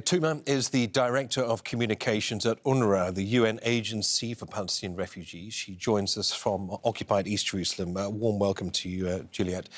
Juliette Touma is the Director of Communications at UNRWA, the UN Agency for Palestinian Refugees. She joins us from occupied East Jerusalem. A warm welcome to you, Juliette.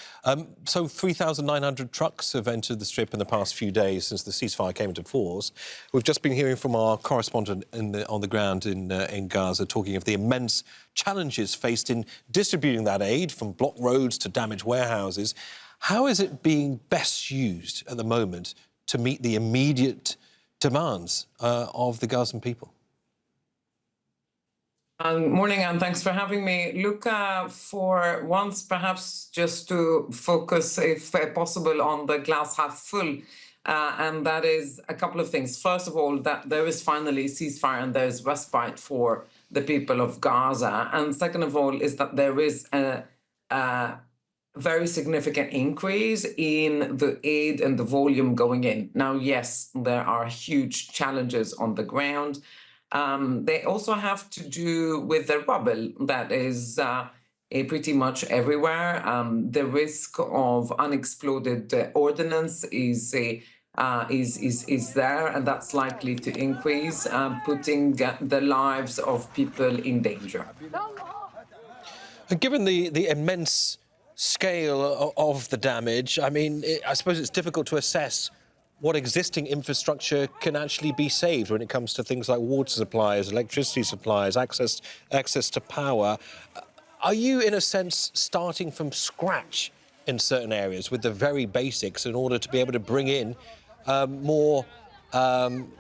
So 3,900 trucks have entered the Strip in the past few days since the ceasefire came into force. We've just been hearing from our correspondent on the ground in Gaza, talking of the immense challenges faced in distributing that aid, from blocked roads to damaged warehouses. How is it being best used at the moment to meet the immediate demands of the Gazan people? Morning, and thanks for having me. Look, for once, perhaps just to focus, if possible, on the glass half full, and that is a couple of things. First of all, that there is finally a ceasefire and there is respite for the people of Gaza. And second of all, is that there is a very significant increase in the aid and the volume going in. Now, yes, there are huge challenges on the ground. They also have to do with the rubble that is pretty much everywhere. The risk of unexploded ordnance is there, and that's likely to increase, putting the lives of people in danger. And given the immense scale of the damage, I mean, I suppose it's difficult to assess what existing infrastructure can actually be saved when it comes to things like water supplies, electricity supplies, access to power. Are you, in a sense, starting from scratch in certain areas with the very basics in order to be able to bring in more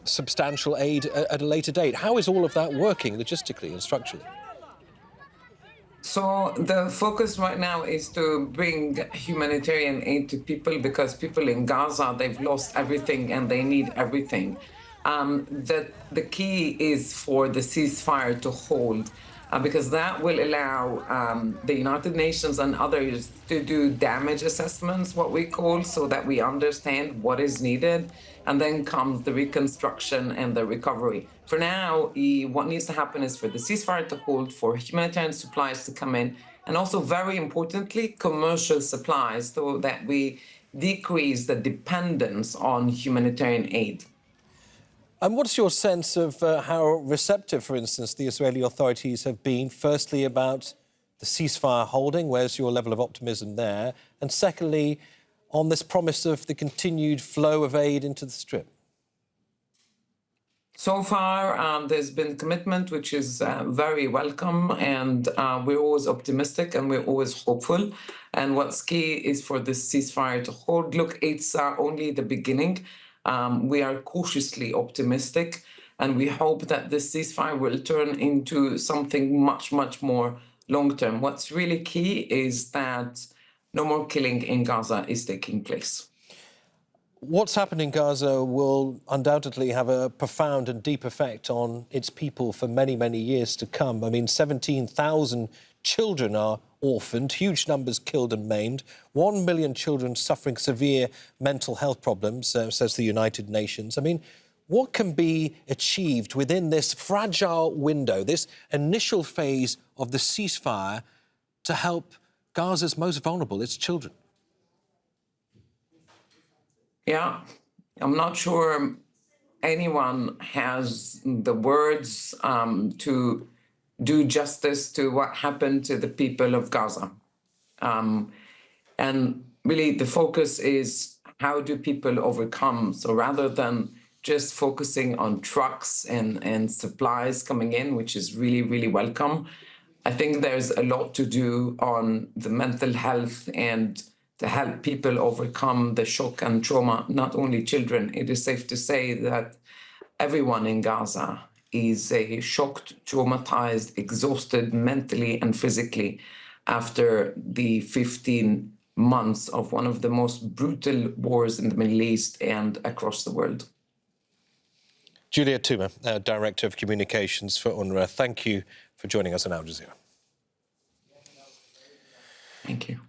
substantial aid at a later date? How is all of that working logistically and structurally? So the focus right now is to bring humanitarian aid to people, because people in Gaza, they've lost everything and they need everything. The key is for the ceasefire to hold, because that will allow the United Nations and others to do damage assessments, what we call, so that we understand what is needed. And then comes the reconstruction and the recovery. For now, what needs to happen is for the ceasefire to hold, for humanitarian supplies to come in, and also, very importantly, commercial supplies, so that we decrease the dependence on humanitarian aid. And what's your sense of how receptive, for instance, the Israeli authorities have been, firstly, about the ceasefire holding? Where's your level of optimism there? And secondly, on this promise of the continued flow of aid into the Strip? So far, there's been commitment, which is very welcome, and we're always optimistic and we're always hopeful. And what's key is for this ceasefire to hold. Look, it's only the beginning. We are cautiously optimistic, and we hope that this ceasefire will turn into something much, much more long-term. What's really key is that no more killing in Gaza is taking place. What's happened in Gaza will undoubtedly have a profound and deep effect on its people for many, many years to come. I mean, 17,000 children are orphaned, huge numbers killed and maimed, 1 million children suffering severe mental health problems, says the United Nations. I mean, what can be achieved within this fragile window, this initial phase of the ceasefire, to help Gaza's most vulnerable, its children? Yeah, I'm not sure anyone has the words to do justice to what happened to the people of Gaza. And really, the focus is, how do people overcome? So rather than just focusing on trucks and supplies coming in, which is really, really welcome, I think there's a lot to do on the mental health and to help people overcome the shock and trauma, not only children. It is safe to say that everyone in Gaza is shocked, traumatized, exhausted mentally and physically after the 15 months of one of the most brutal wars in the Middle East and across the world. Juliette Touma, Director of Communications for UNRWA, thank you for joining us on Al Jazeera. Thank you.